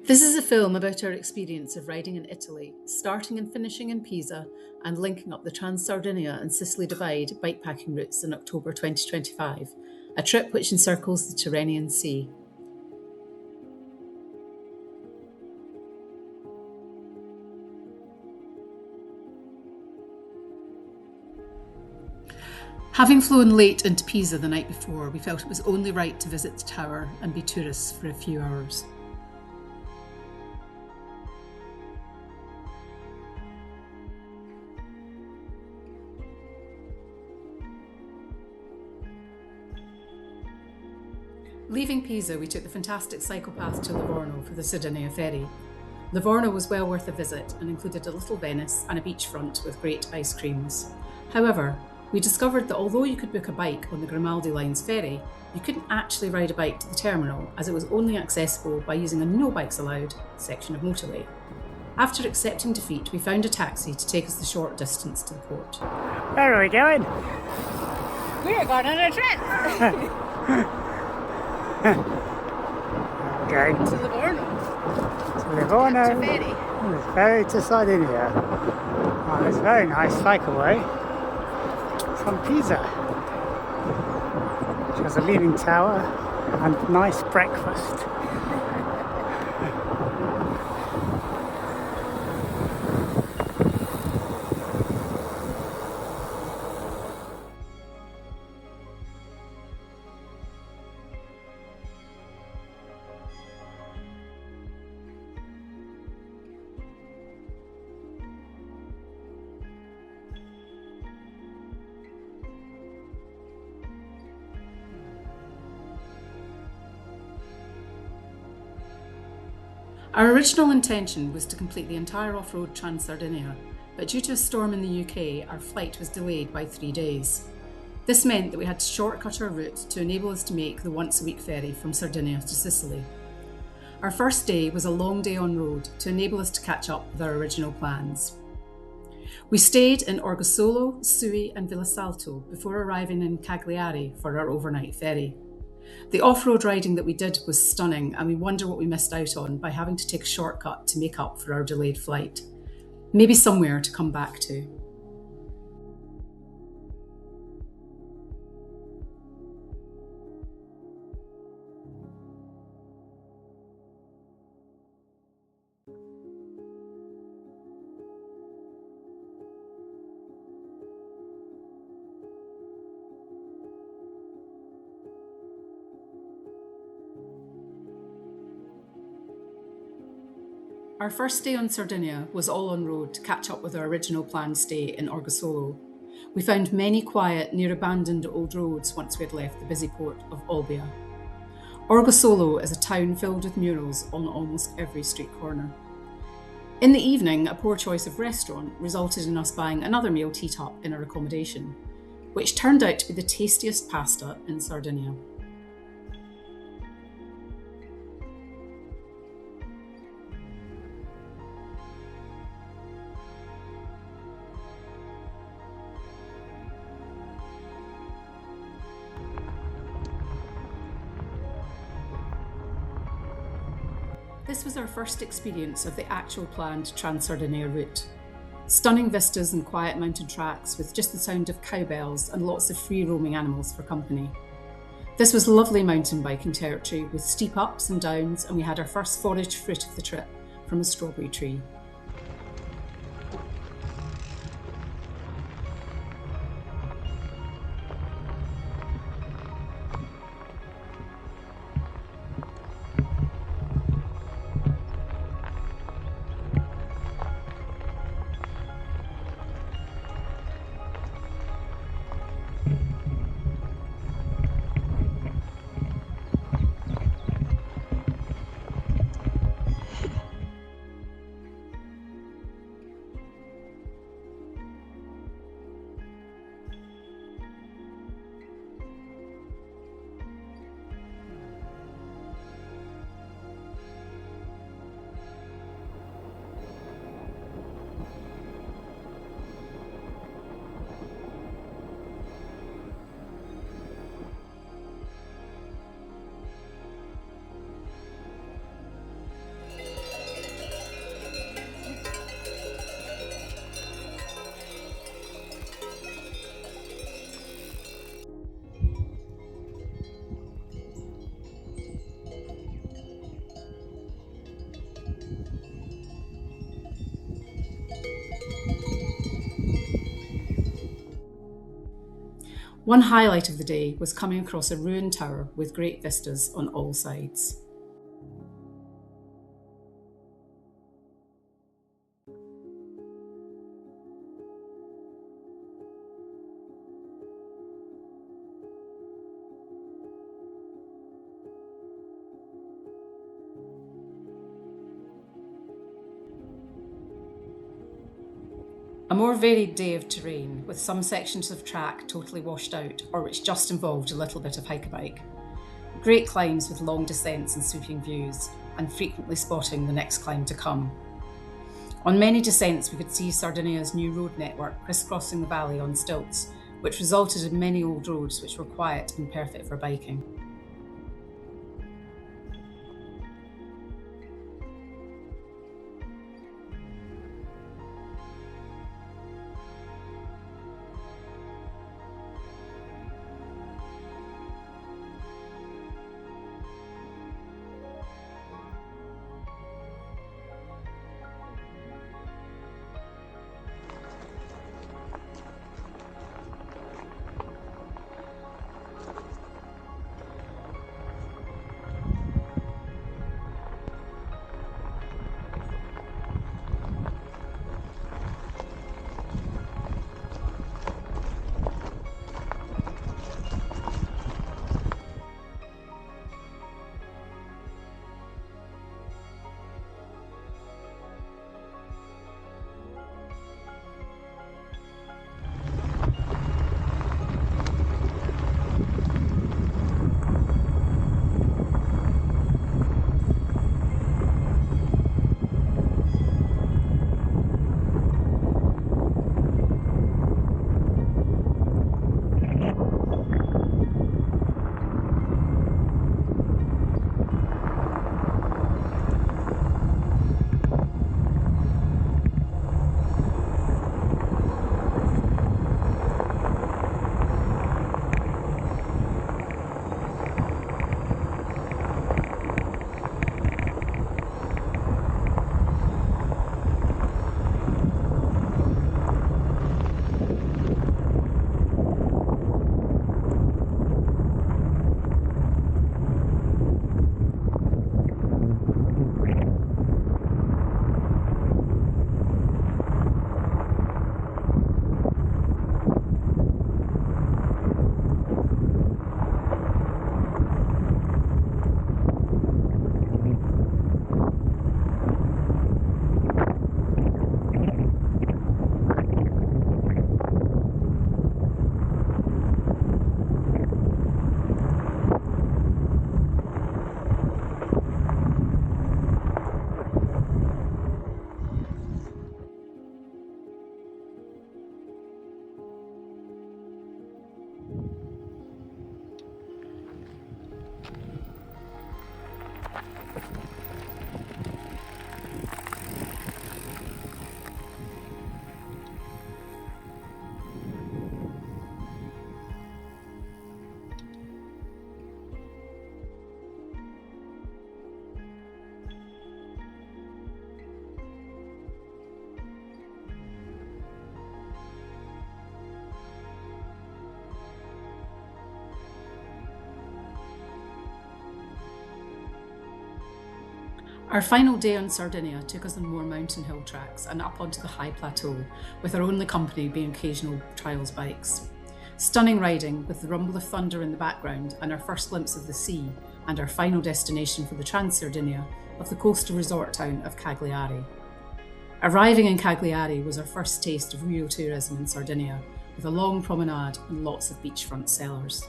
This is a film about our experience of riding in Italy, starting and finishing in Pisa and linking up the TranSardinia and Sicily Divide bikepacking routes in October 2025, a trip which encircles the Tyrrhenian Sea. Having flown late into Pisa the night before, we felt it was only right to visit the tower and be tourists for a few hours. Leaving Pisa, we took the fantastic cycle path to Livorno for the Sardinia ferry. Livorno was well worth a visit and included a little Venice and a beachfront with great ice creams. However, we discovered that although you could book a bike on the Grimaldi Line's ferry, you couldn't actually ride a bike to the terminal as it was only accessible by using a no bikes allowed section of motorway. After accepting defeat, we found a taxi to take us the short distance to the port. Where are we going? We're going on a trip! Going To Livorno. to Livorno. To ferry. The ferry to Sardinia. Oh, it's a very nice cycleway from Pisa. Which has a leaning tower and nice breakfast. Our original intention was to complete the entire off-road TranSardinia, but due to a storm in the UK, our flight was delayed by 3 days. This meant that we had to shortcut our route to enable us to make the once-a-week ferry from Sardinia to Sicily. Our first day was a long day on road to enable us to catch up with our original plans. We stayed in Orgosolo, Sui and Villasalto before arriving in Cagliari for our overnight ferry. The off-road riding that we did was stunning, and we wonder what we missed out on by having to take a shortcut to make up for our delayed flight. Maybe somewhere to come back to. Our first day on Sardinia was all on road to catch up with our original planned stay in Orgosolo. We found many quiet, near-abandoned old roads once we had left the busy port of Olbia. Orgosolo is a town filled with murals on almost every street corner. In the evening, a poor choice of restaurant resulted in us buying another meal teed up in our accommodation, which turned out to be the tastiest pasta in Sardinia. This was our first experience of the actual planned TranSardinia route. Stunning vistas and quiet mountain tracks with just the sound of cowbells and lots of free-roaming animals for company. This was lovely mountain biking territory with steep ups and downs, and we had our first foraged fruit of the trip from a strawberry tree. One highlight of the day was coming across a ruined tower with great vistas on all sides. A more varied day of terrain, with some sections of track totally washed out or which just involved a little bit of hike-a-bike. Great climbs with long descents and sweeping views, and frequently spotting the next climb to come. On many descents we could see Sardinia's new road network crisscrossing the valley on stilts, which resulted in many old roads which were quiet and perfect for biking. Our final day on Sardinia took us on more mountain hill tracks and up onto the high plateau, with our only company being occasional trials bikes. Stunning riding with the rumble of thunder in the background and our first glimpse of the sea, and our final destination for the TranSardinia of the coastal resort town of Cagliari. Arriving in Cagliari was our first taste of real tourism in Sardinia, with a long promenade and lots of beachfront cellars.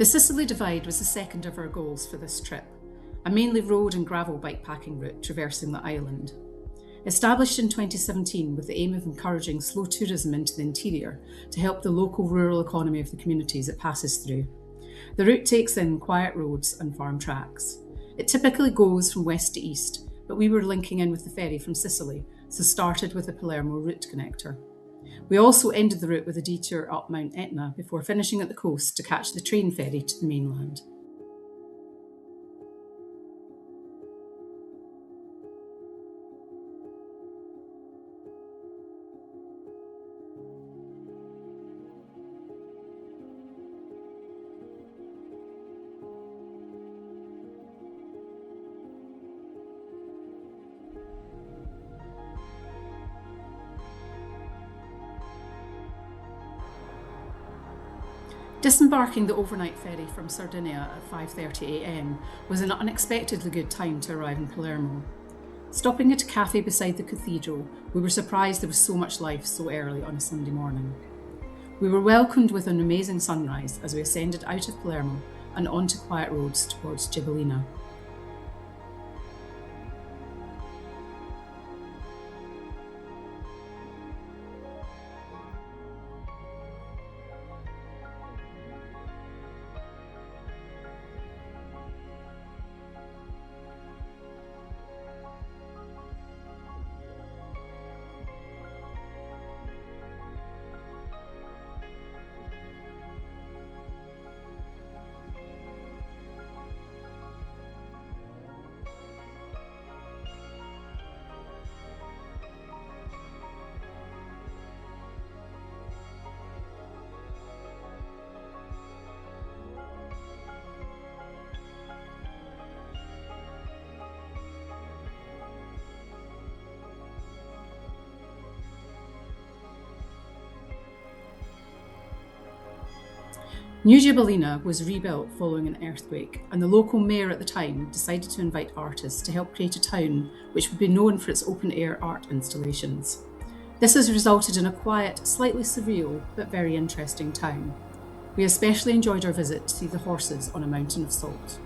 The Sicily Divide was the second of our goals for this trip, a mainly road and gravel bikepacking route traversing the island. Established in 2017 with the aim of encouraging slow tourism into the interior to help the local rural economy of the communities it passes through. The route takes in quiet roads and farm tracks. It typically goes from west to east, but we were linking in with the ferry from Sicily, so started with the Palermo route connector. We also ended the route with a detour up Mount Etna before finishing at the coast to catch the train ferry to the mainland. Disembarking the overnight ferry from Sardinia at 5:30 a.m. was an unexpectedly good time to arrive in Palermo. Stopping at a cafe beside the cathedral, we were surprised there was so much life so early on a Sunday morning. We were welcomed with an amazing sunrise as we ascended out of Palermo and onto quiet roads towards Gibellina. New Gibellina was rebuilt following an earthquake, and the local mayor at the time decided to invite artists to help create a town which would be known for its open-air art installations. This has resulted in a quiet, slightly surreal, but very interesting town. We especially enjoyed our visit to see the horses on a mountain of salt.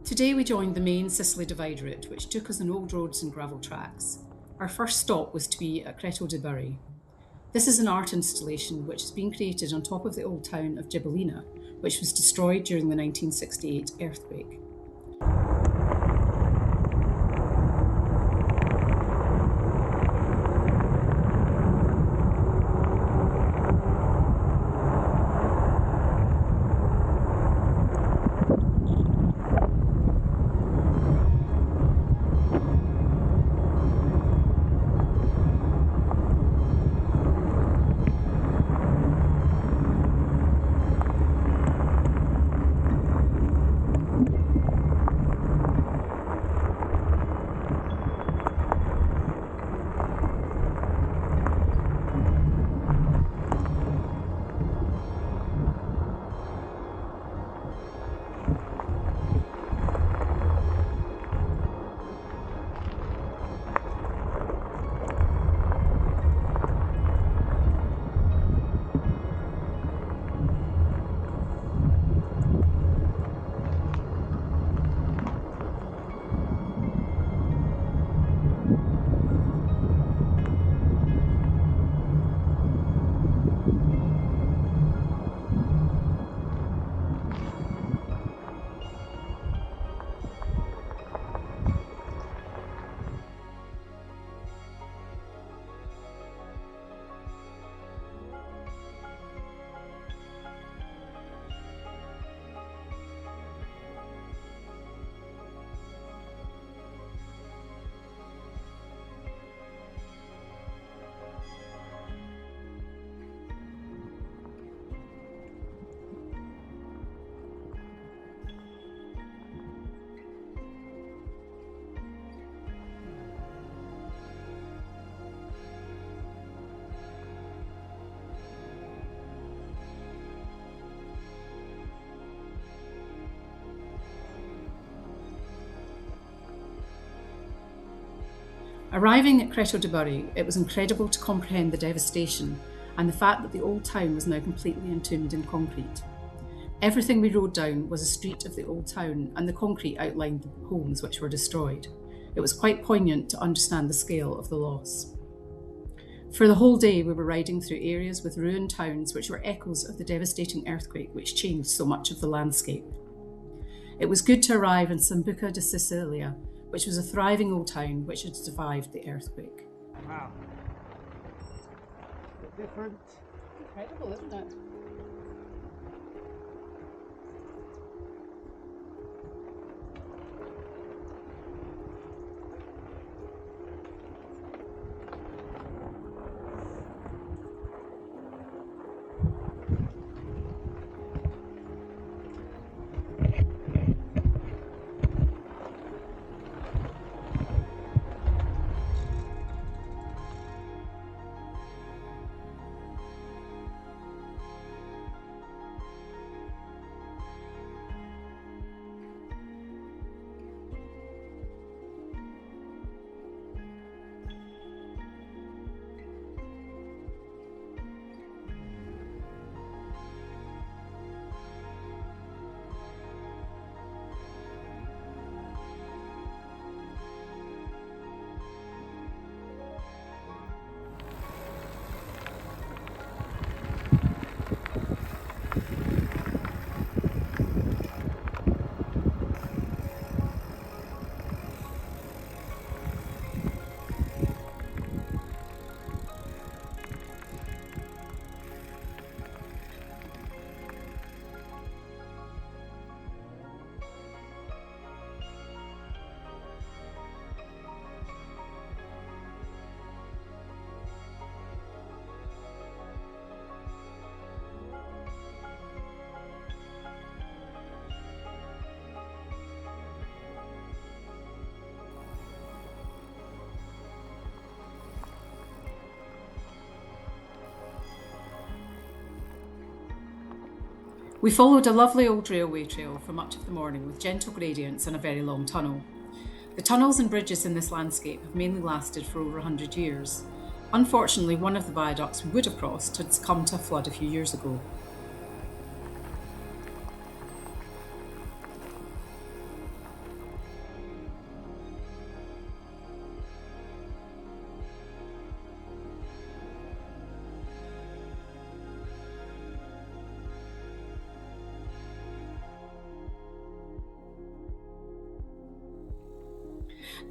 Today we joined the main Sicily Divide route, which took us on old roads and gravel tracks. Our first stop was to be at Creto de Burri. This is an art installation which has been created on top of the old town of Gibellina, which was destroyed during the 1968 earthquake. Arriving at Creto de Burri, it was incredible to comprehend the devastation and the fact that the old town was now completely entombed in concrete. Everything we rode down was a street of the old town, and the concrete outlined the homes which were destroyed. It was quite poignant to understand the scale of the loss. For the whole day we were riding through areas with ruined towns which were echoes of the devastating earthquake which changed so much of the landscape. It was good to arrive in Sambuca de Sicilia, which was a thriving old town which had survived the earthquake. Wow. Different. Incredible, isn't it? We followed a lovely old railway trail for much of the morning with gentle gradients and a very long tunnel. The tunnels and bridges in this landscape have mainly lasted for over 100 years. Unfortunately, one of the viaducts we would have crossed had succumbed to a flood a few years ago.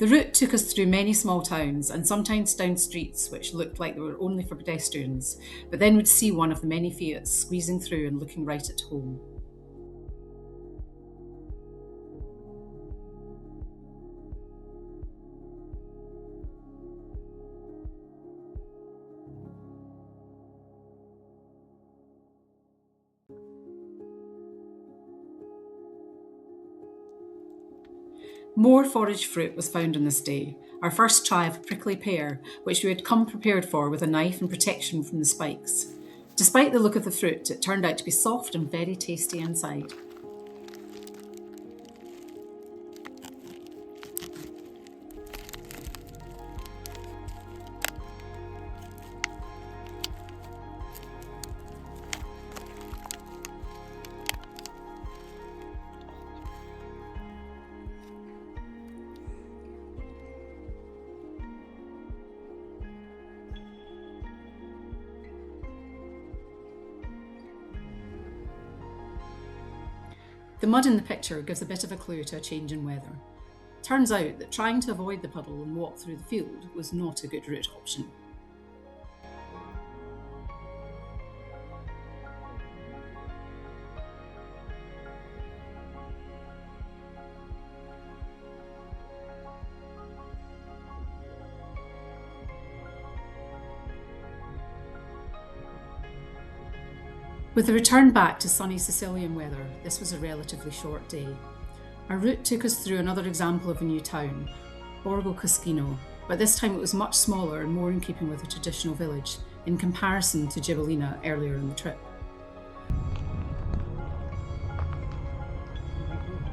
The route took us through many small towns and sometimes down streets which looked like they were only for pedestrians, but then we'd see one of the many Fiats squeezing through and looking right at home. More forage fruit was found on this day, our first try of a prickly pear, which we had come prepared for with a knife and protection from the spikes. Despite the look of the fruit, it turned out to be soft and very tasty inside. The mud in the picture gives a bit of a clue to a change in weather. Turns out that trying to avoid the puddle and walk through the field was not a good route option. With the return back to sunny Sicilian weather, this was a relatively short day. Our route took us through another example of a new town, Borgo Cascino, but this time it was much smaller and more in keeping with a traditional village, in comparison to Gibellina earlier in the trip.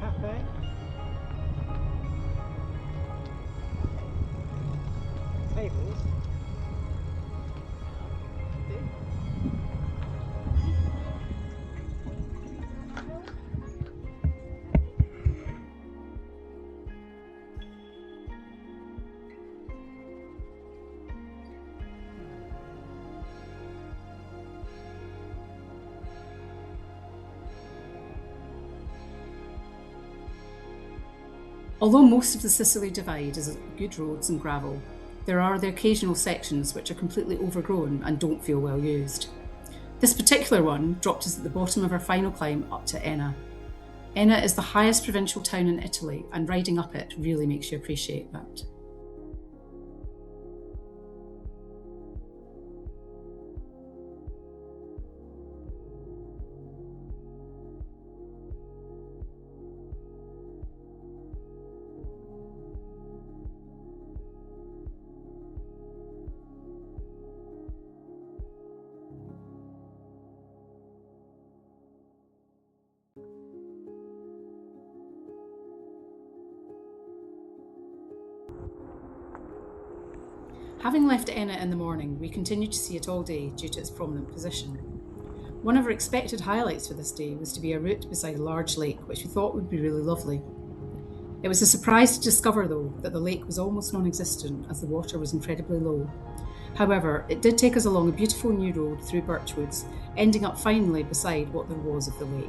Cafe. Although most of the Sicily Divide is good roads and gravel, there are the occasional sections which are completely overgrown and don't feel well used. This particular one dropped us at the bottom of our final climb up to Enna. Enna is the highest provincial town in Italy, and riding up it really makes you appreciate that. Having left Enna in the morning, we continued to see it all day due to its prominent position. One of our expected highlights for this day was to be a route beside a large lake, which we thought would be really lovely. It was a surprise to discover, though, that the lake was almost non-existent as the water was incredibly low. However, it did take us along a beautiful new road through birchwoods, ending up finally beside what there was of the lake.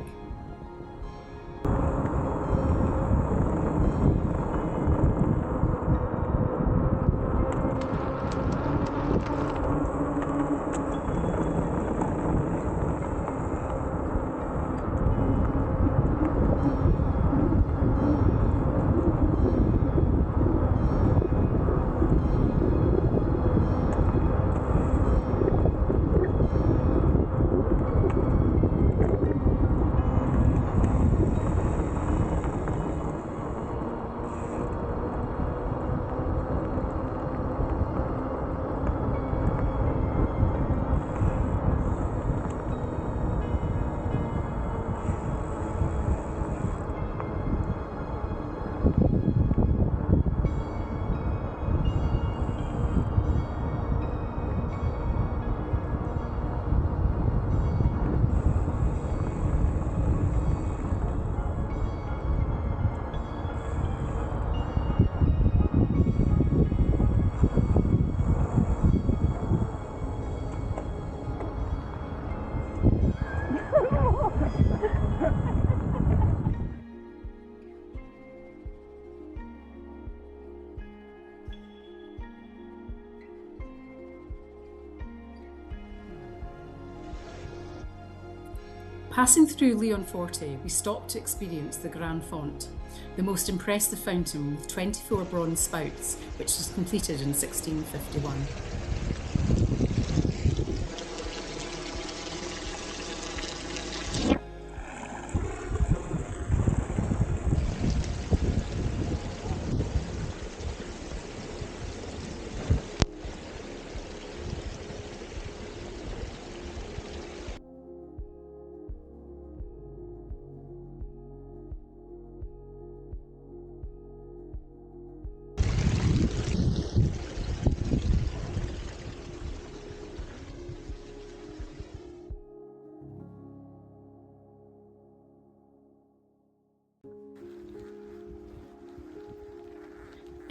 Passing through Leonforte, we stopped to experience the Gran Font, the most impressive fountain with 24 bronze spouts, which was completed in 1651.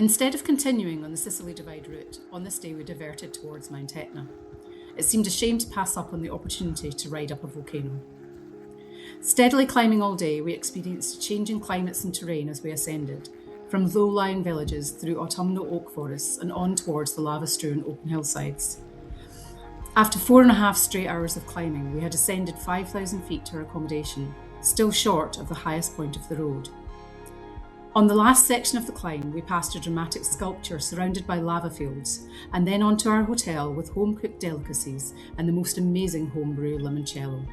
Instead of continuing on the Sicily Divide route, on this day we diverted towards Mount Etna. It seemed a shame to pass up on the opportunity to ride up a volcano. Steadily climbing all day, we experienced changing climates and terrain as we ascended, from low-lying villages through autumnal oak forests and on towards the lava-strewn open hillsides. After 4.5 straight hours of climbing, we had ascended 5,000 feet to our accommodation, still short of the highest point of the road. On the last section of the climb, we passed a dramatic sculpture surrounded by lava fields, and then onto our hotel with home-cooked delicacies and the most amazing homebrew limoncello.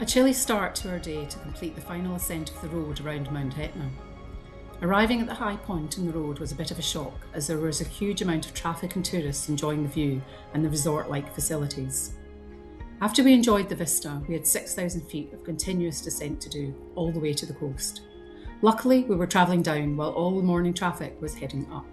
A chilly start to our day to complete the final ascent of the road around Mount Etna. Arriving at the high point in the road was a bit of a shock, as there was a huge amount of traffic and tourists enjoying the view and the resort-like facilities. After we enjoyed the vista, we had 6,000 feet of continuous descent to do, all the way to the coast. Luckily, we were travelling down while all the morning traffic was heading up.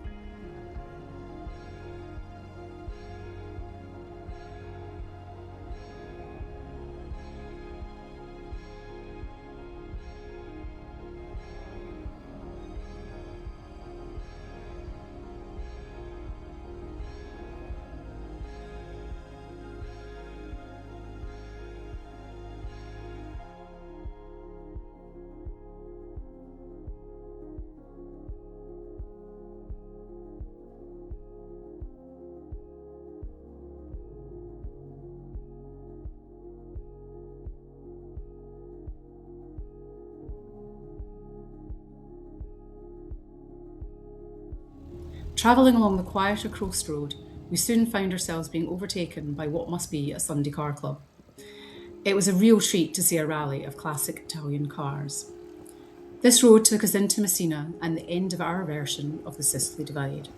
Travelling along the quieter coast road, we soon found ourselves being overtaken by what must be a Sunday car club. It was a real treat to see a rally of classic Italian cars. This road took us into Messina and the end of our version of the Sicily Divide.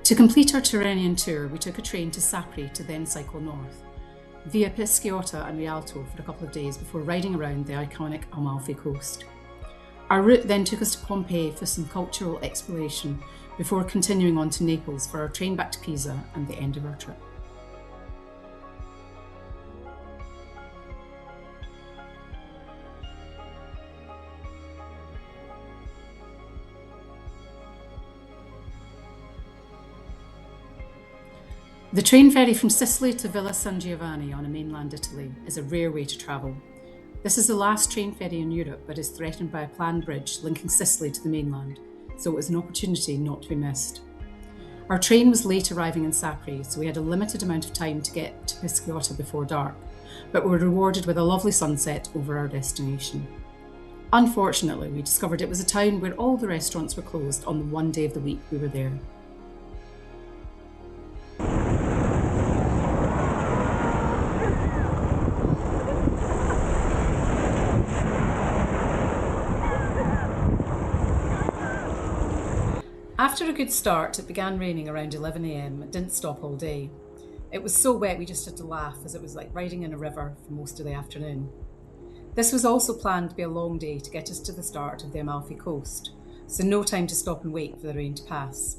To complete our Tyrrhenian tour, we took a train to Sapri to then cycle north, via Pisciotta and Rialto for a couple of days before riding around the iconic Amalfi coast. Our route then took us to Pompeii for some cultural exploration before continuing on to Naples for our train back to Pisa and the end of our trip. The train ferry from Sicily to Villa San Giovanni on mainland Italy is a rare way to travel. This is the last train ferry in Europe but is threatened by a planned bridge linking Sicily to the mainland, so it was an opportunity not to be missed. Our train was late arriving in Sapri, so we had a limited amount of time to get to Pisciotta before dark, but were rewarded with a lovely sunset over our destination. Unfortunately, we discovered it was a town where all the restaurants were closed on the one day of the week we were there. After a good start, it began raining around 11 AM and didn't stop all day. It was so wet we just had to laugh, as it was like riding in a river for most of the afternoon. This was also planned to be a long day to get us to the start of the Amalfi coast, so no time to stop and wait for the rain to pass.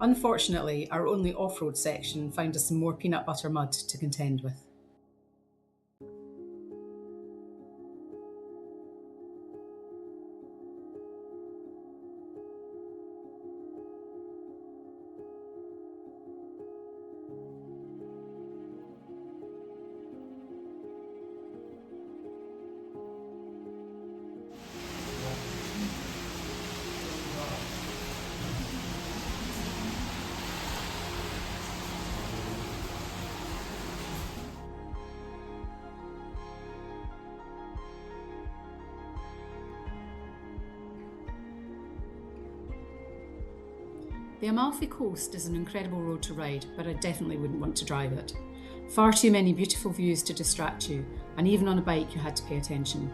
Unfortunately, our only off-road section found us some more peanut butter mud to contend with. The Amalfi coast is an incredible road to ride, but I definitely wouldn't want to drive it. Far too many beautiful views to distract you, and even on a bike you had to pay attention.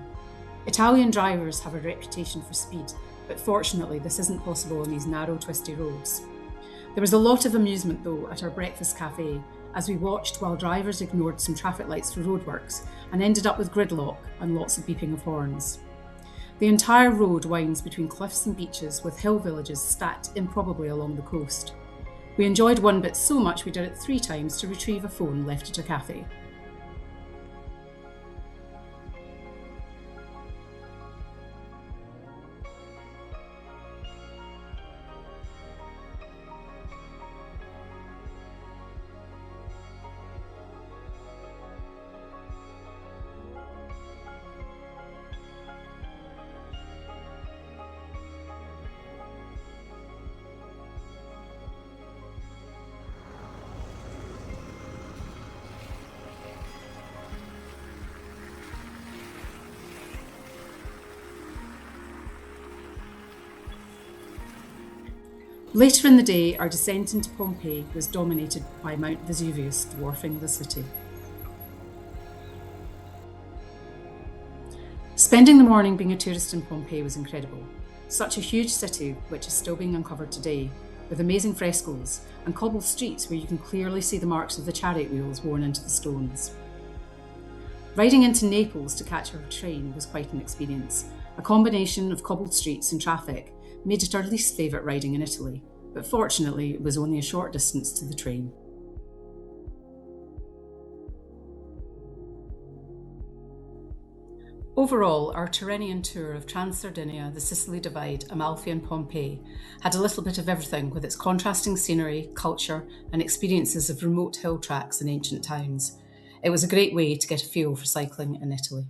Italian drivers have a reputation for speed, but fortunately this isn't possible on these narrow, twisty roads. There was a lot of amusement though at our breakfast cafe, as we watched while drivers ignored some traffic lights for roadworks and ended up with gridlock and lots of beeping of horns. The entire road winds between cliffs and beaches with hill villages stacked improbably along the coast. We enjoyed one bit so much we did it 3 times to retrieve a phone left at a cafe. Later in the day, our descent into Pompeii was dominated by Mount Vesuvius dwarfing the city. Spending the morning being a tourist in Pompeii was incredible. Such a huge city, which is still being uncovered today, with amazing frescoes and cobbled streets where you can clearly see the marks of the chariot wheels worn into the stones. Riding into Naples to catch our train was quite an experience. A combination of cobbled streets and traffic made it our least favourite riding in Italy, but fortunately it was only a short distance to the train. Overall, our Tyrrhenian tour of TranSardinia, the Sicily Divide, Amalfi and Pompeii had a little bit of everything with its contrasting scenery, culture and experiences of remote hill tracks and ancient towns. It was a great way to get a feel for cycling in Italy.